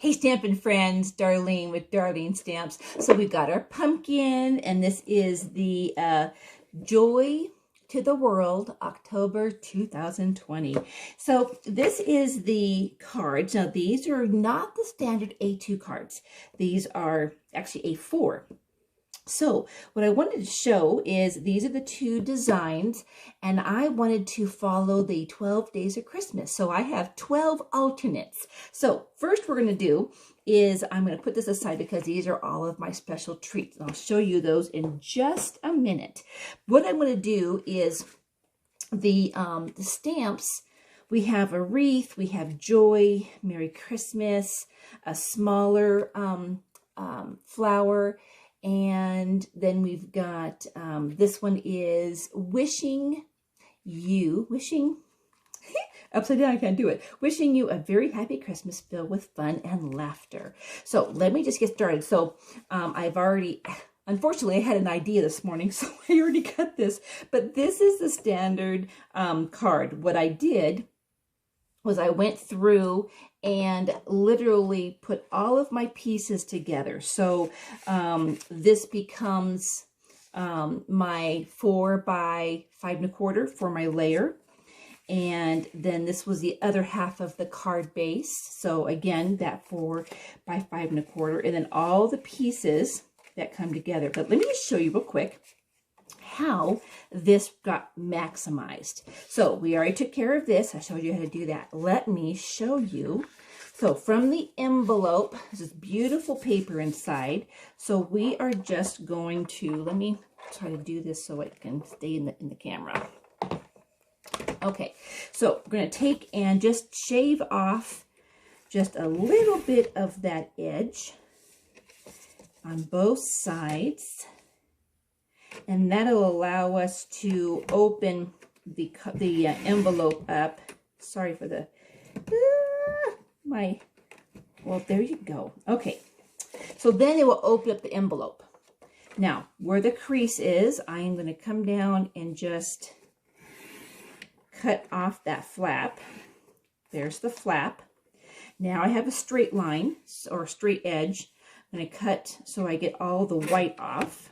Hey Stampin' Friends, Darlene with Darlene Stamps. So we got our pumpkin, and this is the Joy to the World, October 2020. So this is the cards. Now these are not the standard A2 cards. These are actually A4. So what I wanted to show is these are the two designs, and I wanted to follow the 12 days of Christmas. So I have 12 alternates. So first we're going to do is I'm going to put this aside because these are all of my special treats. And I'll show you those in just a minute. What I'm going to do is the stamps. We have a wreath, we have joy, Merry Christmas, a smaller flower, and then we've got, this one is wishing, upside down, I can't do it. Wishing you a very happy Christmas filled with fun and laughter. So let me just get started. So unfortunately, I had an idea this morning, so I already cut this. But this is the standard card. What I did was I went through and literally put all of my pieces together. So this becomes my 4 by 5 1/4 for my layer. And then this was the other half of the card base. So again, that 4 by 5 1/4. And then all the pieces that come together. But let me just show you real quick how this got maximized. So we already took care of this. I showed you how to do that. Let me show you. So from the envelope, this is beautiful paper inside. So we are just going to, let me try to do this so it can stay in the camera. Okay, so we're going to take and just shave off just a little bit of that edge on both sides. And that'll allow us to open the envelope up. Sorry for the, well, there you go. Okay, so then it will open up the envelope. Now, where the crease is, I am going to come down and just cut off that flap. There's the flap. Now I have a straight line, or straight edge. I'm going to cut so I get all the white off.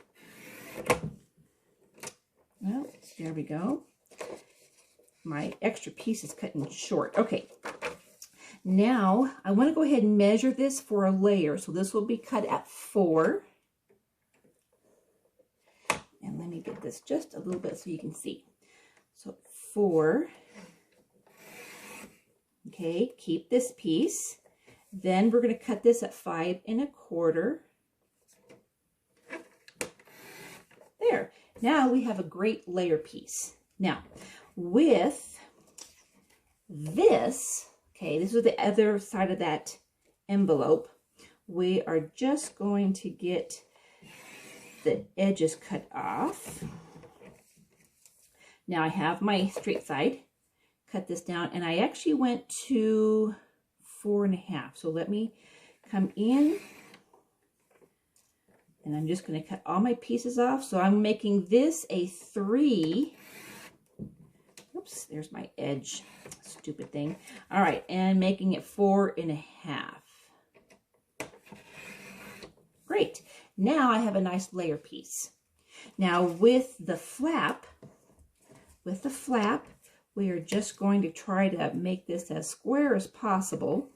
Well, there we go. My extra piece is cutting short. Okay. Now, I want to go ahead and measure this for a layer. So this will be cut at 4. And let me get this just a little bit so you can see. So 4. Okay, keep this piece. Then we're going to cut this at 5 1/4. There. Now we have a great layer piece. Now, with this, okay, this is the other side of that envelope. We are just going to get the edges cut off. Now I have my straight side. Cut this down, and I actually went to 4 1/2. So let me come in. And I'm just going to cut all my pieces off. So I'm making this a 3. Oops, there's my edge. Stupid thing. All right, and making it 4 1/2. Great. Now I have a nice layer piece. Now with the flap, we are just going to try to make this as square as possible.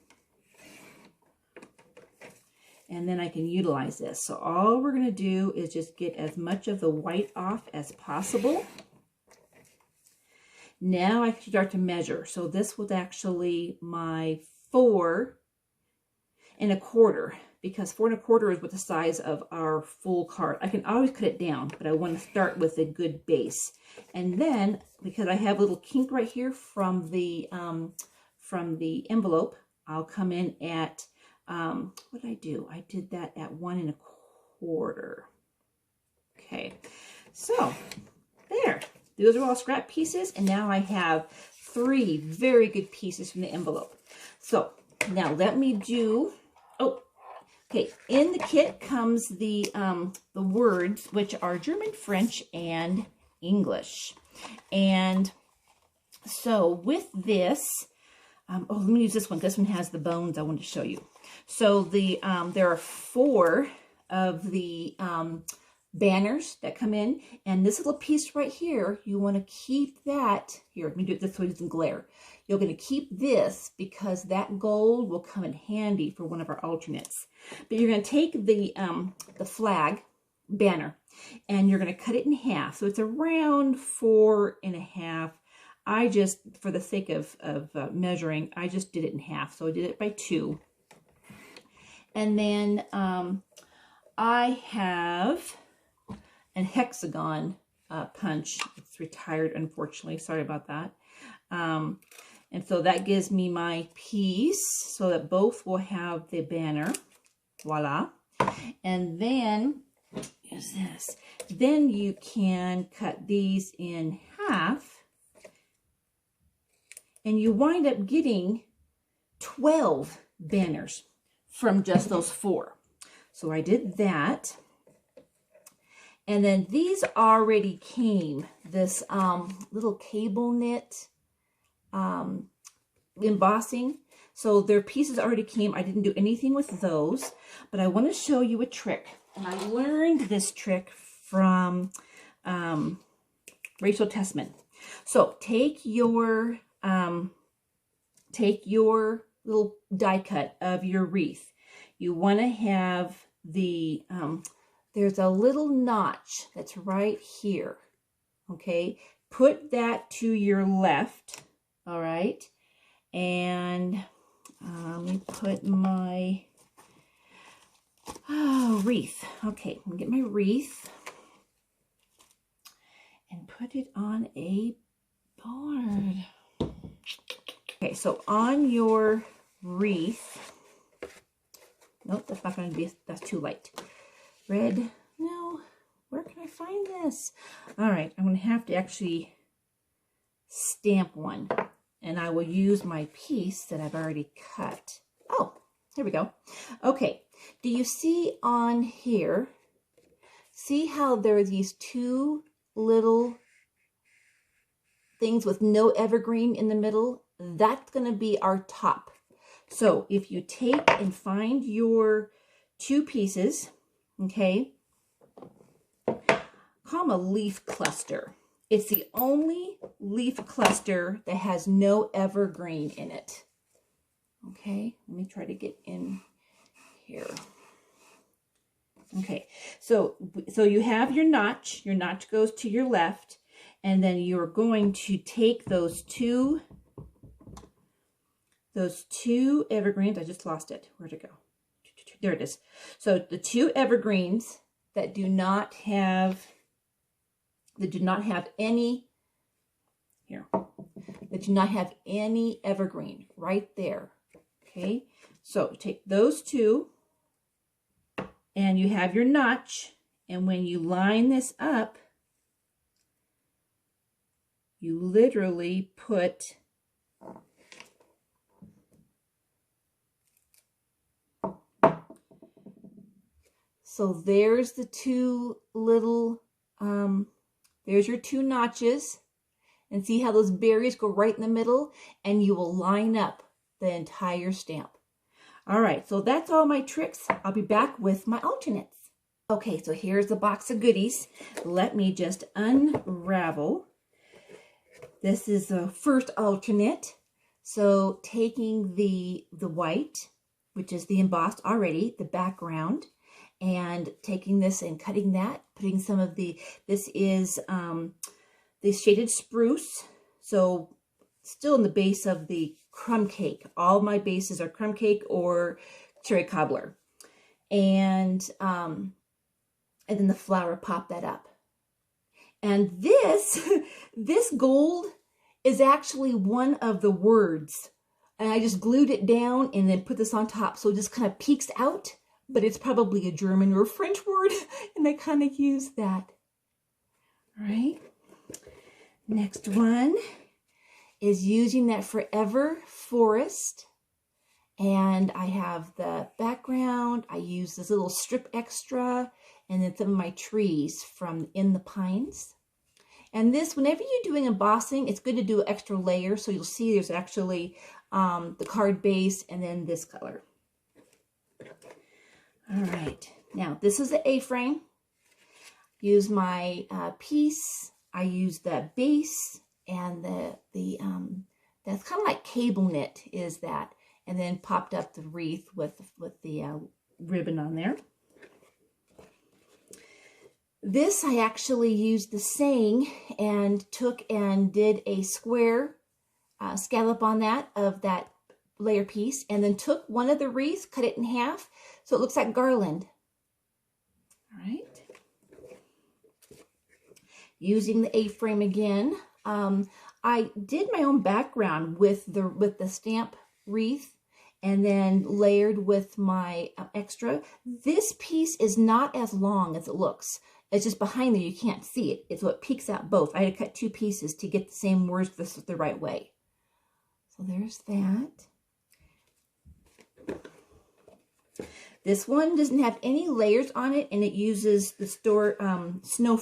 And then I can utilize this. So all we're going to do is just get as much of the white off as possible. Now I can start to measure. So this was actually my 4 1/4, because 4 1/4 is what the size of our full card. I can always cut it down, but I want to start with a good base. And then, because I have a little kink right here from the envelope, I'll come in at what did I do? I did that at 1 1/4. Okay, so there. Those are all scrap pieces, and now I have 3 very good pieces from the envelope. So now let me do. Oh, okay. In the kit comes the words, which are German, French, and English. And so with this, oh, let me use this one. This one has the bones I wanted to show you. So there are 4 of the banners that come in, and this little piece right here, you want to keep that. Here, let me do it this way using glare. You're going to keep this because that gold will come in handy for one of our alternates. But you're going to take the flag banner, and you're going to cut it in half. So it's around 4.5. I just, for the sake of measuring, I just did it in half. So I did it by 2. And then I have an hexagon punch. It's retired, unfortunately. Sorry about that. And so that gives me my piece so that both will have the banner. Voila. And then, here's this. Then you can cut these in half. And you wind up getting 12 banners from just those 4. So I did that. And then these already came, this little cable knit embossing. So their pieces already came. I didn't do anything with those, but I want to show you a trick. And I learned this trick from Rachel Tessman. So take your little die cut of your wreath. You want to have the, there's a little notch that's right here. Okay. Put that to your left. All right. And let me put my wreath. Okay. I'm going to get my wreath and put it on a board. Okay, so on your wreath, nope, that's not going to be, that's too light. Red, no, where can I find this? All right, I'm going to have to actually stamp one, and I will use my piece that I've already cut. Oh, here we go. Okay, do you see on here, see how there are these 2 little things with no evergreen in the middle? That's going to be our top. So if you take and find your 2 pieces, okay, call them a leaf cluster. It's the only leaf cluster that has no evergreen in it. Okay, let me try to get in here. Okay, so you have your notch. Your notch goes to your left, and then you're going to take those two evergreens. I just lost it. Where'd it go? There it is. So the 2 evergreens that do not have any, here, that do not have any evergreen right there. Okay, so take those 2, and you have your notch, and when you line this up, you literally put so there's the 2 little, there's your 2 notches, and see how those berries go right in the middle, and you will line up the entire stamp. All right, so that's all my tricks. I'll be back with my alternates. Okay, so here's the box of goodies. Let me just unravel. This is the first alternate. So taking the white, which is the embossed already, the background, and taking this and cutting that, putting some of the, this is the shaded spruce. So still in the base of the crumb cake. All my bases are crumb cake or cherry cobbler. And then the flower, pop that up. And this, this gold is actually one of the words. And I just glued it down and then put this on top. So it just kind of peeks out, but it's probably a German or a French word. And I kind of use that. All right. Next one is using that Forever Forest. And I have the background. I use this little strip extra and then some of my trees from In the Pines. And this, whenever you're doing embossing, it's good to do an extra layer. So you'll see there's actually the card base, and then this color. All right, now this is the A-frame. Use my piece. I use the base and that's kind of like cable knit is that, and then popped up the wreath with the ribbon on there. This I actually used the saying and took and did a square scallop on that of that layer piece, and then took one of the wreaths, cut it in half so it looks like garland. All right. Using the A-frame again, I did my own background with the stamp wreath, and then layered with my extra. This piece is not as long as it looks. It's just behind there, you can't see it. It's what peeks out both. I had to cut two pieces to get the same words the right way. So there's that. This one doesn't have any layers on it, and it uses the snow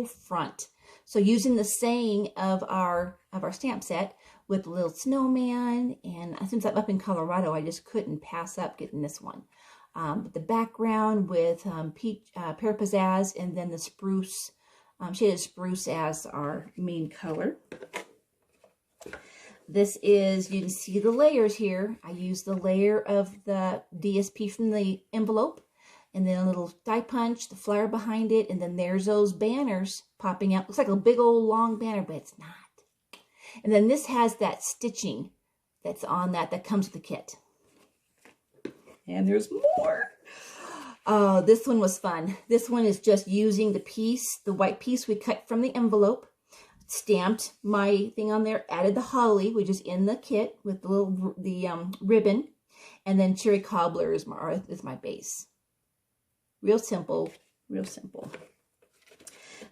front. So using the saying of our stamp set with the little snowman, and since I'm up in Colorado, I just couldn't pass up getting this one. The background with pear pizzazz, and then the spruce, shaded spruce as our main color. This is, you can see the layers here. I used the layer of the DSP from the envelope, and then a little die punch, the flyer behind it, and then there's those banners popping out. Looks like a big old long banner, but it's not. And then this has that stitching that's on that comes with the kit. And there's more. Oh, this one was fun. This one is just using the piece, the white piece we cut from the envelope, stamped my thing on there, added the holly, which is in the kit with the ribbon, and then cherry cobbler is my base. Real simple, real simple.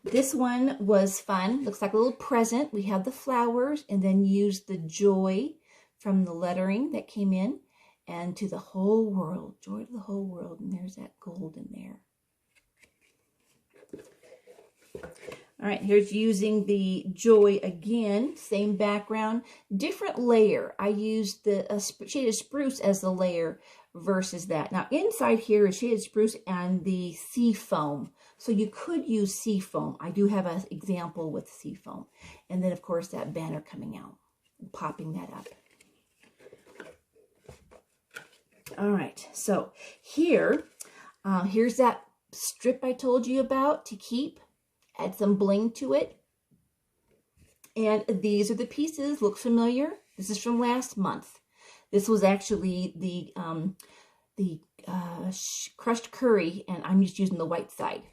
This one was fun. Looks like a little present. We have the flowers, and then used the joy from the lettering that came in, and to the whole world, joy to the whole world, and there's that gold in there. All right, here's using the joy again, same background, different layer. I used the shaded spruce as the layer versus that. Now inside here is shaded spruce and the sea foam. So you could use sea foam. I do have an example with sea foam. And then of course that banner coming out and popping that up. All right, so here's that strip I told you about to keep. Add some bling to it. And these are the pieces. Look familiar? This is from last month. This was actually the crushed curry, and I'm just using the white side.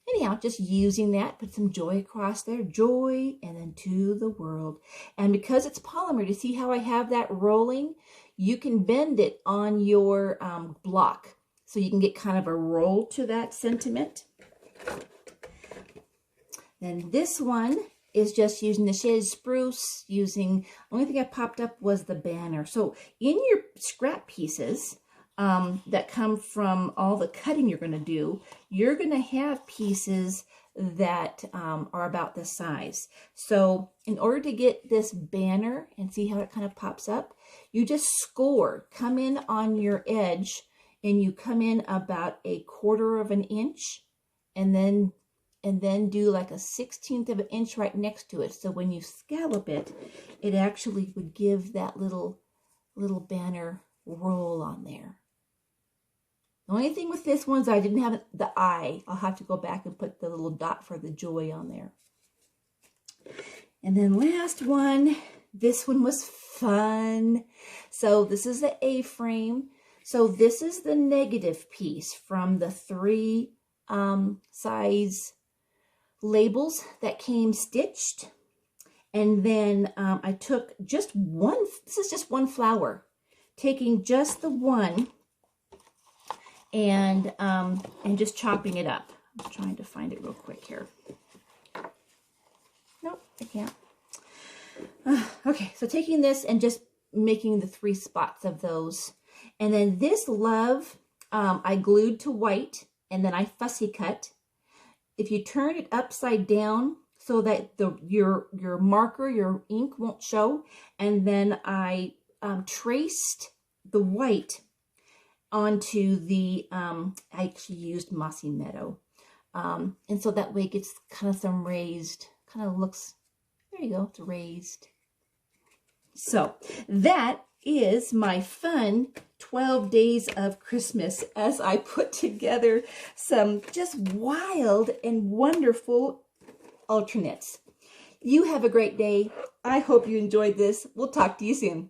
Anyhow, just using that, put some joy across there. Joy, and then to the world. And because it's polymer, to see how I have that rolling, you can bend it on your block. So you can get kind of a roll to that sentiment. Then this one is just using the shaded spruce, the only thing I popped up was the banner. So in your scrap pieces that come from all the cutting you're going to do, you're going to have pieces that are about this size. So in order to get this banner and see how it kind of pops up, you just come in on your edge, and you come in about 1/4 of an inch, and then do like a 1/16 of an inch right next to it. So when you scallop it, it actually would give that little banner roll on there. The only thing with this one is I didn't have the eye. I'll have to go back and put the little dot for the joy on there. And then last one, this one was fun. So this is the A-frame. So this is the negative piece from the 3 size labels that came stitched. And then I took just one, this is just one flower, taking just the one and just chopping it up. I'm trying to find it real quick here. Nope, I can't. Okay, so taking this and just making the 3 spots of those. And then this love, I glued to white, and then I fussy cut. If you turn it upside down so that your marker, your ink won't show, and then I traced the white onto the, I actually used Mossy Meadow. And so that way it gets kind of some raised, kind of looks, there you go, it's raised. So that is my fun 12 days of Christmas as I put together some just wild and wonderful alternates. You have a great day. I hope you enjoyed this. We'll talk to you soon.